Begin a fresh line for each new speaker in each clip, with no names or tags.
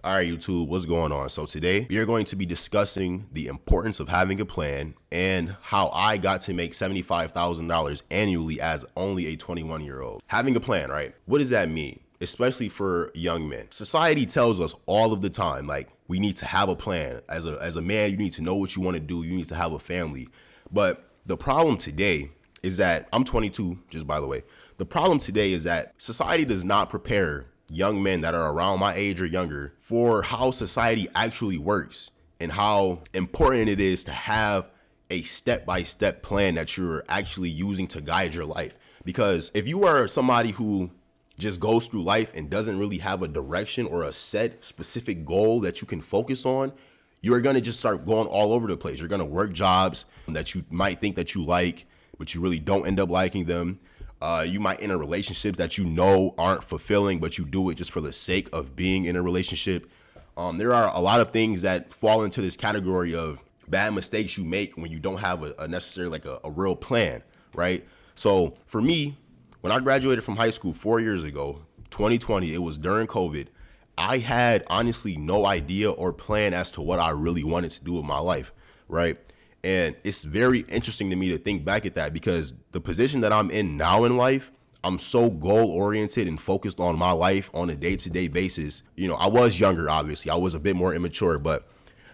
All right, YouTube, what's going on? So today we are going to be discussing the importance of having a plan and how I got to make $75,000 annually as only a 21-year-old. Having a plan, right? What does that mean? Especially for young men. Society tells us all of the time, like, we need to have a plan. As a man, you need to know what you want to do. You need to have a family. But the problem today is that I'm 22, just by the way. The problem today is that society does not prepare young men that are around my age or younger for how society actually works and how important it is to have a step-by-step plan that you're actually using to guide your life. Because if you are somebody who just goes through life and doesn't really have a direction or a set specific goal that you can focus on, you're going to just start going all over the place. You're going to work jobs that you might think that you like, but you really don't end up liking them. You might enter relationships that you know aren't fulfilling, but you do it just for the sake of being in a relationship. There are a lot of things that fall into this category of bad mistakes you make when you don't have a necessarily like a real plan, right? So for me, when I graduated from high school 4 years ago, 2020, it was during COVID. I had honestly no idea or plan as to what I really wanted to do with my life, right? And it's very interesting to me to think back at that because the position that I'm in now in life, I'm so goal oriented and focused on my life on a day-to-day basis. You know, I was younger, obviously. I was a bit more immature, but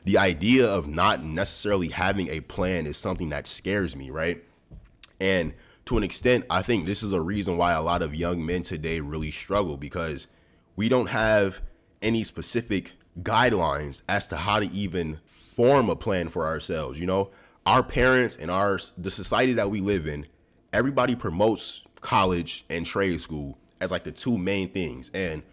the idea of not necessarily having a plan is something that scares me, right? And to an extent, I think this is a reason why a lot of young men today really struggle because we don't have any specific guidelines as to how to even form a plan for ourselves. You know, our parents and the society that we live in, everybody promotes college and trade school as like the two main things. And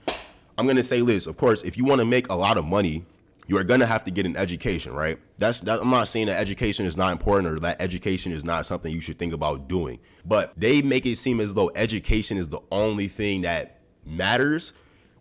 I'm going to say this, of course, if you want to make a lot of money, you are going to have to get an education, right? I'm not saying that education is not important or that education is not something you should think about doing, but they make it seem as though education is the only thing that matters,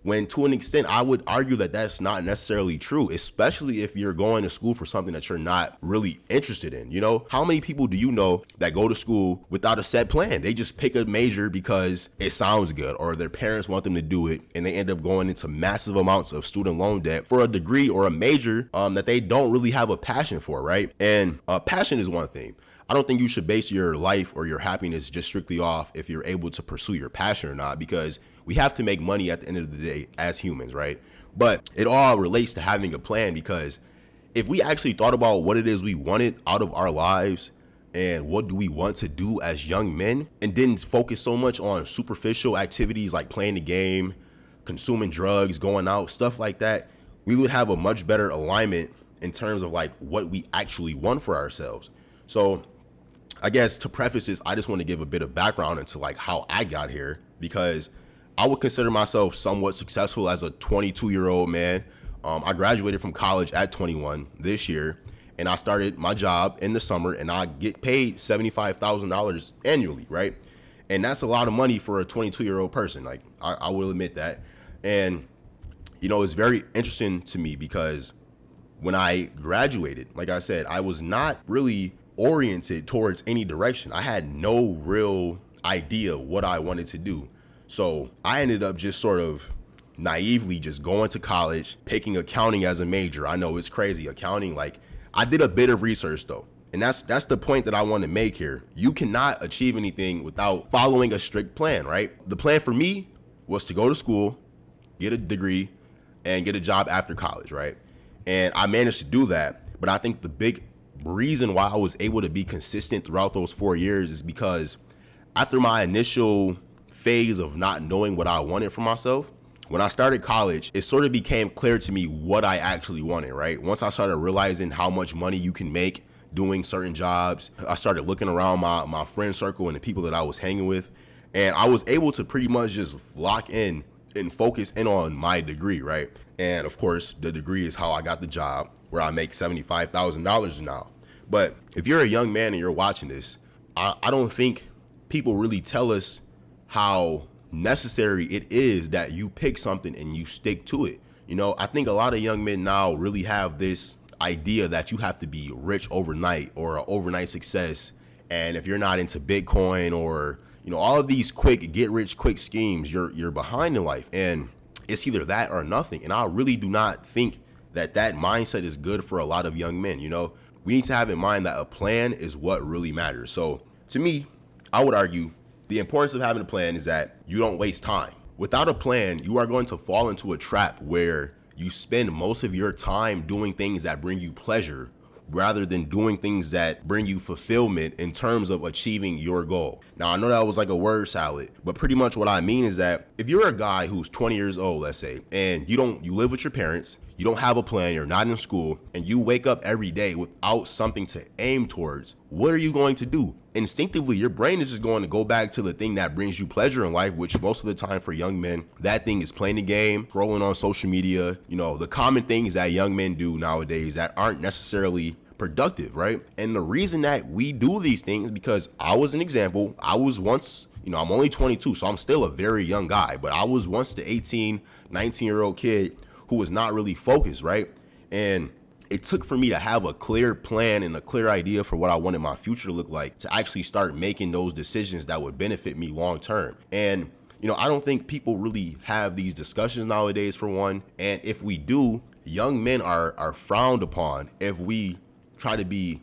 when to an extent, I would argue that that's not necessarily true, especially if you're going to school for something that you're not really interested in. You know, how many people do you know that go to school without a set plan? They just pick a major because it sounds good or their parents want them to do it, and they end up going into massive amounts of student loan debt for a degree or a major that they don't really have a passion for, right? And passion is one thing. I don't think you should base your life or your happiness just strictly off if you're able to pursue your passion or not, because we have to make money at the end of the day as humans, right? But it all relates to having a plan, because if we actually thought about what it is we wanted out of our lives and what do we want to do as young men and didn't focus so much on superficial activities like playing the game, consuming drugs, going out, stuff like that, we would have a much better alignment in terms of like what we actually want for ourselves. So I guess to preface this, I just want to give a bit of background into like how I got here, because I would consider myself somewhat successful as a 22-year-old man. I graduated from college at 21 this year, and I started my job in the summer, and I get paid $75,000 annually, right? And that's a lot of money for a 22-year-old person. Like, I will admit that. And, you know, it's very interesting to me because when I graduated, like I said, I was not really oriented towards any direction. I had no real idea what I wanted to do. So I ended up just sort of naively just going to college, picking accounting as a major. I know it's crazy, accounting. Like, I did a bit of research though. And that's the point that I want to make here. You cannot achieve anything without following a strict plan, right? The plan for me was to go to school, get a degree, and get a job after college, right? And I managed to do that. But I think the big reason why I was able to be consistent throughout those 4 years is because after my initial phase of not knowing what I wanted for myself, when I started college, it sort of became clear to me what I actually wanted, right? Once I started realizing how much money you can make doing certain jobs, I started looking around my friend circle and the people that I was hanging with, and I was able to pretty much just lock in and focus in on my degree, right? And of course, the degree is how I got the job where I make $75,000 now. But if you're a young man and you're watching this, I don't think people really tell us how necessary it is that you pick something and you stick to it. You know, I think a lot of young men now really have this idea that you have to be rich overnight or an overnight success. And if you're not into Bitcoin or, you know, all of these quick get rich quick schemes, you're behind in life. And it's either that or nothing. And I really do not think that mindset is good for a lot of young men. We need to have in mind that a plan is what really matters. So to me, I would argue the importance of having a plan is that you don't waste time. Without a plan, you are going to fall into a trap where you spend most of your time doing things that bring you pleasure rather than doing things that bring you fulfillment in terms of achieving your goal. Now, I know that was like a word salad, but pretty much what I mean is that if you're a guy who's 20 years old, let's say, and you live with your parents, you don't have a plan, you're not in school, and you wake up every day without something to aim towards, what are you going to do? Instinctively, your brain is just going to go back to the thing that brings you pleasure in life, which most of the time for young men, that thing is playing the game, scrolling on social media, the common things that young men do nowadays that aren't necessarily productive, right? And the reason that we do these things, because I was an example, I was once, I'm only 22, so I'm still a very young guy, but I was once the 18, 19-year-old kid who was not really focused, right? And it took for me to have a clear plan and a clear idea for what I wanted my future to look like to actually start making those decisions that would benefit me long term. And I don't think people really have these discussions nowadays, for one. And if we do, young men are frowned upon if we try to be,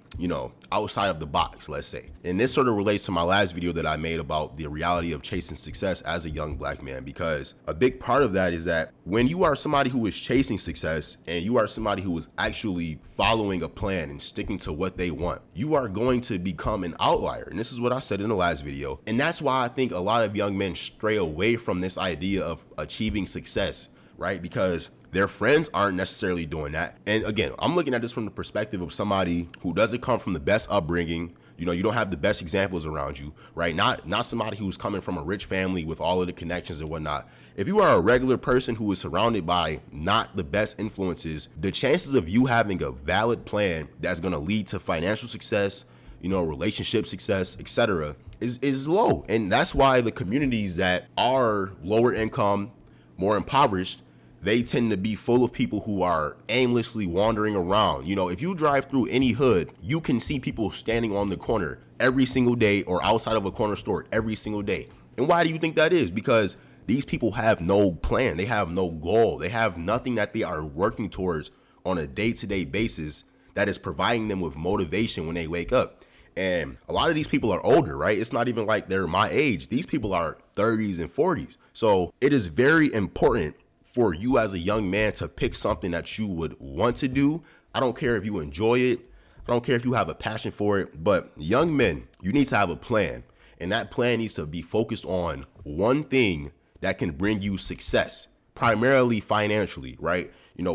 outside of the box, let's say. And this sort of relates to my last video that I made about the reality of chasing success as a young black man, because a big part of that is that when you are somebody who is chasing success and you are somebody who is actually following a plan and sticking to what they want, you are going to become an outlier. And this is what I said in the last video. And that's why I think a lot of young men stray away from this idea of achieving success, right? Because their friends aren't necessarily doing that. And again, I'm looking at this from the perspective of somebody who doesn't come from the best upbringing. You don't have the best examples around you, right? Not somebody who's coming from a rich family with all of the connections and whatnot. If you are a regular person who is surrounded by not the best influences, the chances of you having a valid plan that's going to lead to financial success, relationship success, etc., is low. And that's why the communities that are lower income, more impoverished, they tend to be full of people who are aimlessly wandering around. If you drive through any hood, you can see people standing on the corner every single day or outside of a corner store every single day. And why do you think that is? Because these people have no plan. They have no goal. They have nothing that they are working towards on a day-to-day basis that is providing them with motivation when they wake up. And a lot of these people are older, right? It's not even like they're my age. These people are 30s and 40s. So it is very important for you as a young man to pick something that you would want to do. I don't care if you enjoy it. I don't care if you have a passion for it, but young men, you need to have a plan. And that plan needs to be focused on one thing that can bring you success, primarily financially, right?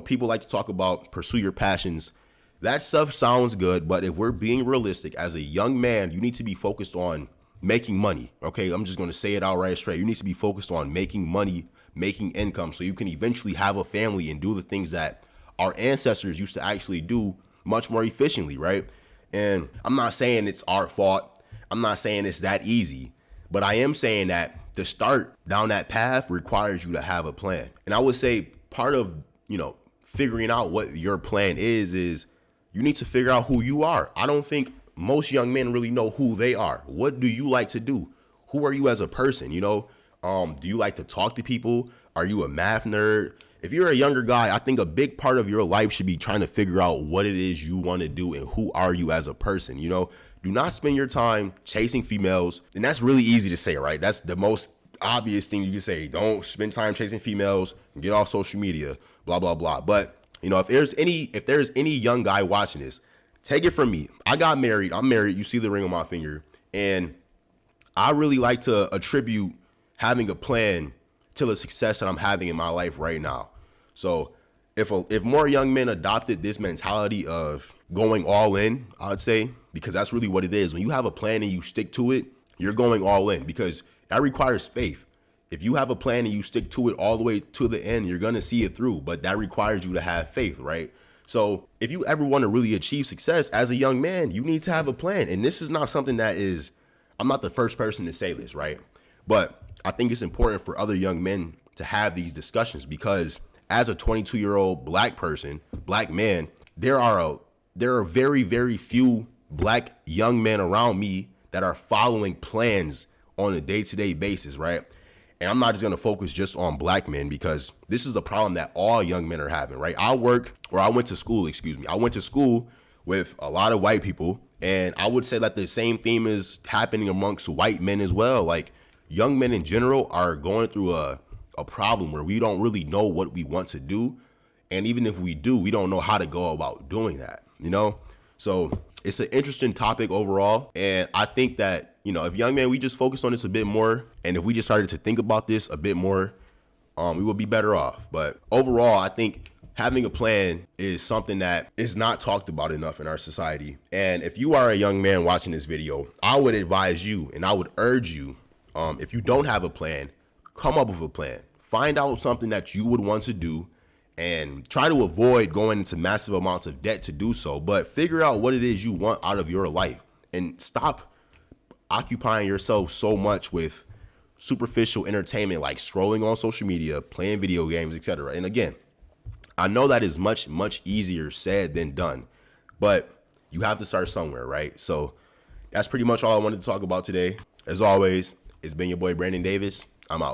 People like to talk about pursue your passions. That stuff sounds good, but if we're being realistic, as a young man, you need to be focused on making money, okay? I'm just going to say it outright straight. You need to be focused on making money, making income, so you can eventually have a family and do the things that our ancestors used to actually do much more efficiently, right? And I'm not saying it's our fault. I'm not saying it's that easy, but I am saying that to start down that path requires you to have a plan. And I would say part of, figuring out what your plan is you need to figure out who you are. I don't think most young men really know who they are. What do you like to do? Who are you as a person? Do you like to talk to people? Are you a math nerd? If you're a younger guy, I think a big part of your life should be trying to figure out what it is you want to do and who are you as a person. Do not spend your time chasing females. And that's really easy to say, right? That's the most obvious thing you can say. Don't spend time chasing females, get off social media, blah, blah, blah. But, if there's any young guy watching this, take it from me. I got married. I'm married. You see the ring on my finger. And I really like to attribute having a plan to the success that I'm having in my life right now. So if more young men adopted this mentality of going all in, I'd say, because that's really what it is. When you have a plan and you stick to it, you're going all in, because that requires faith. If you have a plan and you stick to it all the way to the end, you're going to see it through, but that requires you to have faith, right? So if you ever want to really achieve success as a young man, you need to have a plan. And this is not something I'm not the first person to say this, right? But I think it's important for other young men to have these discussions, because as a 22-year-old black man, there are very, very few black young men around me that are following plans on a day-to-day basis, right? And I'm not just going to focus just on black men, because this is a problem that all young men are having, right? I went to school with a lot of white people, and I would say that the same theme is happening amongst white men as well. Like, young men in general are going through a problem where we don't really know what we want to do. And even if we do, we don't know how to go about doing that, you know? So it's an interesting topic overall. And I think that, if young men, we just focus on this a bit more, and if we just started to think about this a bit more, we would be better off. But overall, I think having a plan is something that is not talked about enough in our society. And if you are a young man watching this video, I would advise you, and I would urge you, if you don't have a plan, come up with a plan. Find out something that you would want to do, and try to avoid going into massive amounts of debt to do so. But figure out what it is you want out of your life, and stop occupying yourself so much with superficial entertainment, like scrolling on social media, playing video games, etc. And again, I know that is much, much easier said than done, but you have to start somewhere, right? So that's pretty much all I wanted to talk about today. As always, it's been your boy Brandon Davis. I'm out.